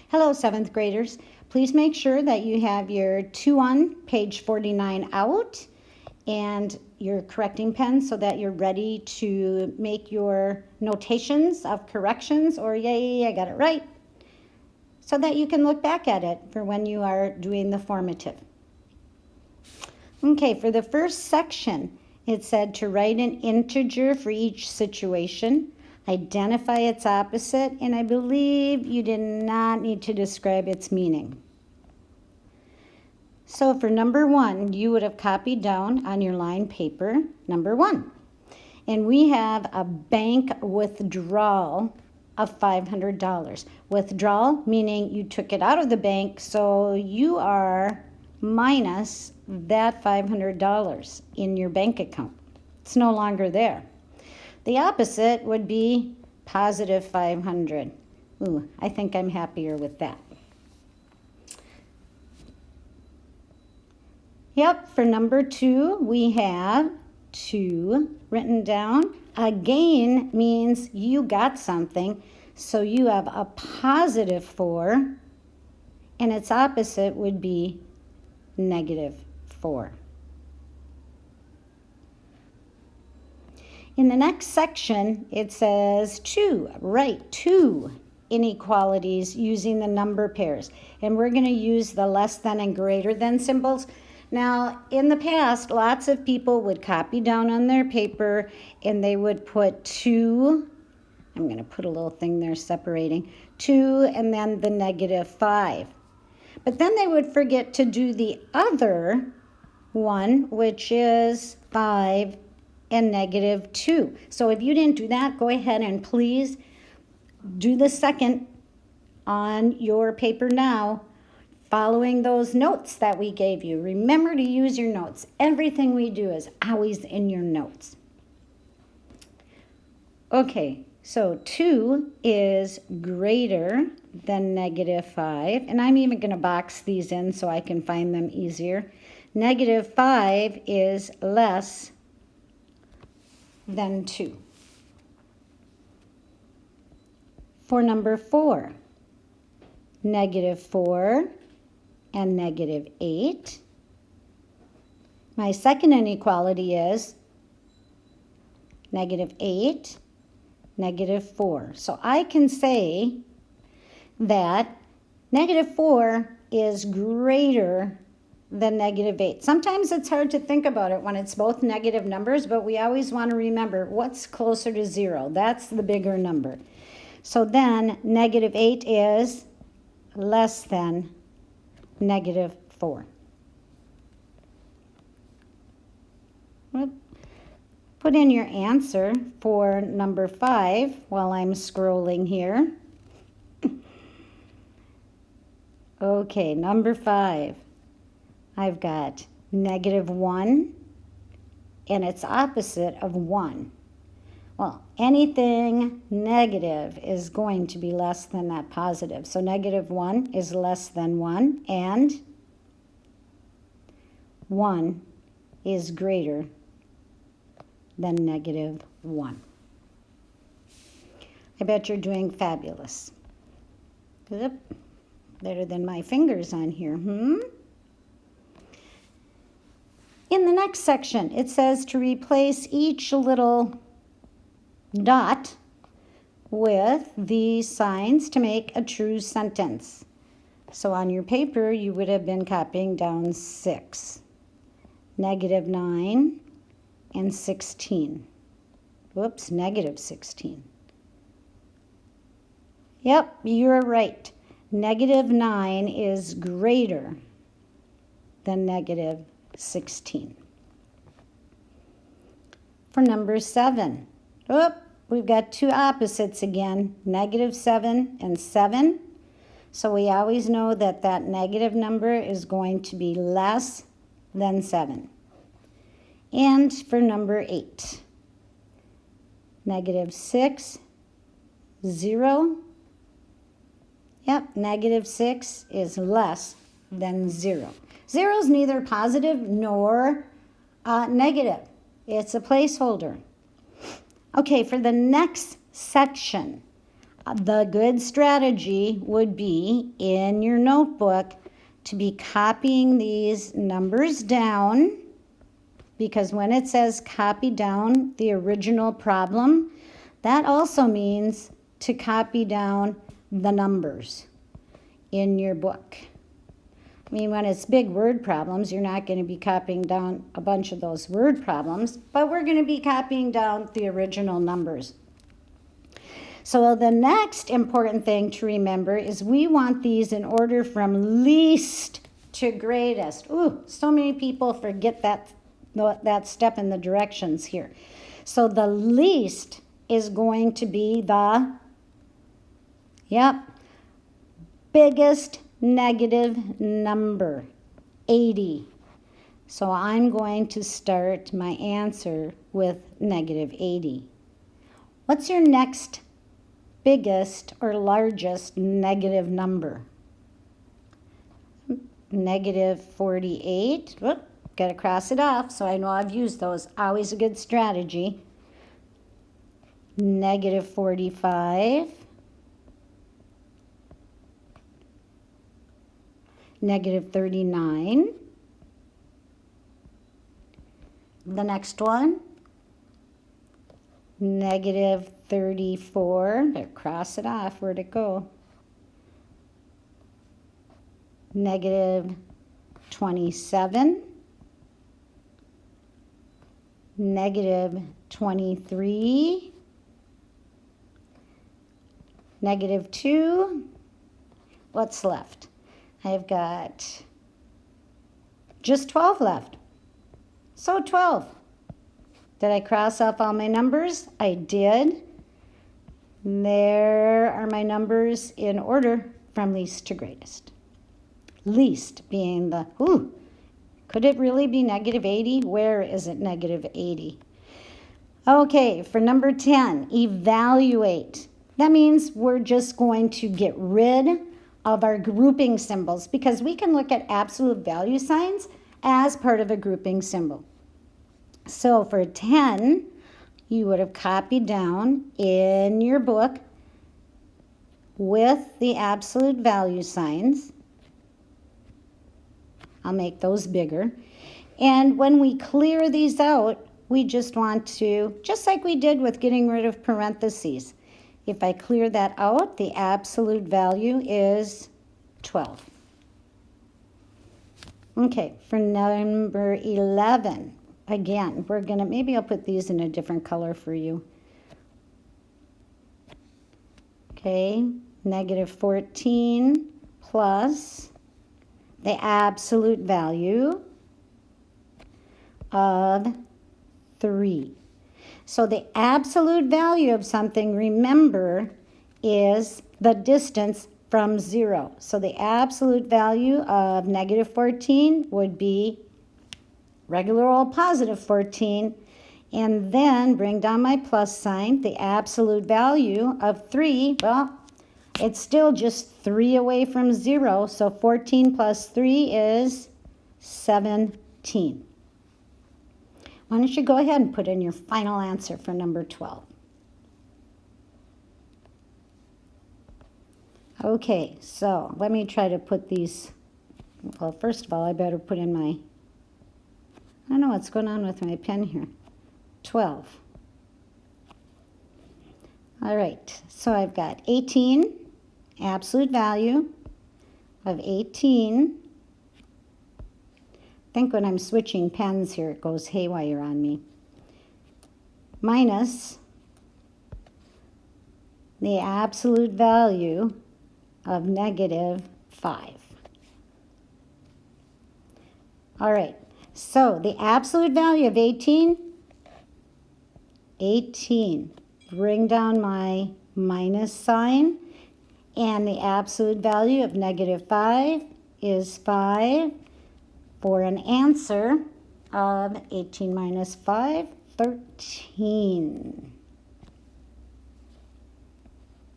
Hello, 7th graders. Please make sure that you have your 2 on page 49 out and your correcting pen so that you're ready to make your notations of corrections or yay, I got it right, so that you can look back at it for when you are doing the formative. Okay, for the first section, it said to write an integer for each situation, identify its opposite, and I believe you did not need to describe its meaning. So for number 1, you would have copied down on your line paper number 1. And we have a bank withdrawal of $500. Withdrawal meaning you took it out of the bank, so you are minus that $500 in your bank account. It's no longer there. The opposite would be positive 500. Ooh, I think I'm happier with that. Yep, for number 2, we have 2 written down. A gain means you got something, so you have a positive 4, and its opposite would be negative 4. In the next section, it says write 2 inequalities using the number pairs. And we're going to use the less than and greater than symbols. Now, in the past, lots of people would copy down on their paper and they would put 2, I'm going to put a little thing there separating, 2 and then the negative 5. But then they would forget to do the other one, which is 5 and negative 2. So if you didn't do that, go ahead and please do the second on your paper now, following those notes that we gave you. Remember to use your notes. Everything we do is always in your notes. Okay, so 2 is greater than negative 5, and I'm even going to box these in so I can find them easier. Negative 5 is less than 2. For number 4, negative 4 and negative 8. My second inequality is negative 8, negative 4. So I can say that negative 4 is greater than negative 8. Sometimes it's hard to think about it when it's both negative numbers, but we always want to remember what's closer to 0. That's the bigger number. So then negative 8 is less than negative 4. Put in your answer for number 5 while I'm scrolling here. Okay, number 5. I've got negative 1 and its opposite of 1. Well, anything negative is going to be less than that positive. So negative 1 is less than 1, and 1 is greater than negative 1. I bet you're doing fabulous. Yep, better than my fingers on here, In the next section, it says to replace each little dot with these signs to make a true sentence. So on your paper, you would have been copying down 6, negative 9, and 16. Whoops, negative 16. Yep, you're right. Negative 9 is greater than negative 16. For number 7, we've got 2 opposites again, negative 7 and 7. So we always know that that negative number is going to be less than 7. And for number 8, negative 6, 0. Yep, negative 6 is less than 0. 0 is neither positive nor negative. It's a placeholder. Okay, for the next section, the good strategy would be in your notebook to be copying these numbers down, because when it says copy down the original problem, that also means to copy down the numbers in your book. I mean, when it's big word problems, you're not going to be copying down a bunch of those word problems, but we're going to be copying down the original numbers. So the next important thing to remember is we want these in order from least to greatest. Ooh, so many people forget that step in the directions here. So the least is going to be the, biggest negative number, 80. So I'm going to start my answer with negative 80. What's your next biggest or largest negative number? Negative 48. Whoop, got to cross it off so I know I've used those. Always a good strategy. Negative 45. Negative 39. The next one, negative 34. Better cross it off. Where'd it go? Negative 27. Negative 23. Negative 2. What's left? I've got just 12 left. So 12. Did I cross off all my numbers? I did. There are my numbers in order from least to greatest. Least being the, could it really be negative 80? Where is it negative 80? Okay, for number 10, evaluate. That means we're just going to get rid of our grouping symbols because we can look at absolute value signs as part of a grouping symbol. So for 10, you would have copied down in your book with the absolute value signs. I'll make those bigger. And when we clear these out, we just want to, just like we did with getting rid of parentheses, if I clear that out, the absolute value is 12. Okay, for number 11, again, we're going to, maybe I'll put these in a different color for you. Okay, negative 14 plus the absolute value of 3. So the absolute value of something, remember, is the distance from 0. So the absolute value of negative 14 would be regular old positive 14. And then bring down my plus sign. The absolute value of 3, well, it's still just 3 away from 0. So 14 plus 3 is 17. Why don't you go ahead and put in your final answer for number 12. Okay, so let me try to put these, well, first of all, I better put in my, I don't know what's going on with my pen here, 12. All right, so I've got 18, absolute value of 18. I think when I'm switching pens here, it goes haywire on me. Minus the absolute value of negative 5. All right, so the absolute value of 18, bring down my minus sign, and the absolute value of negative 5 is 5. For an answer of 18 minus 5, 13.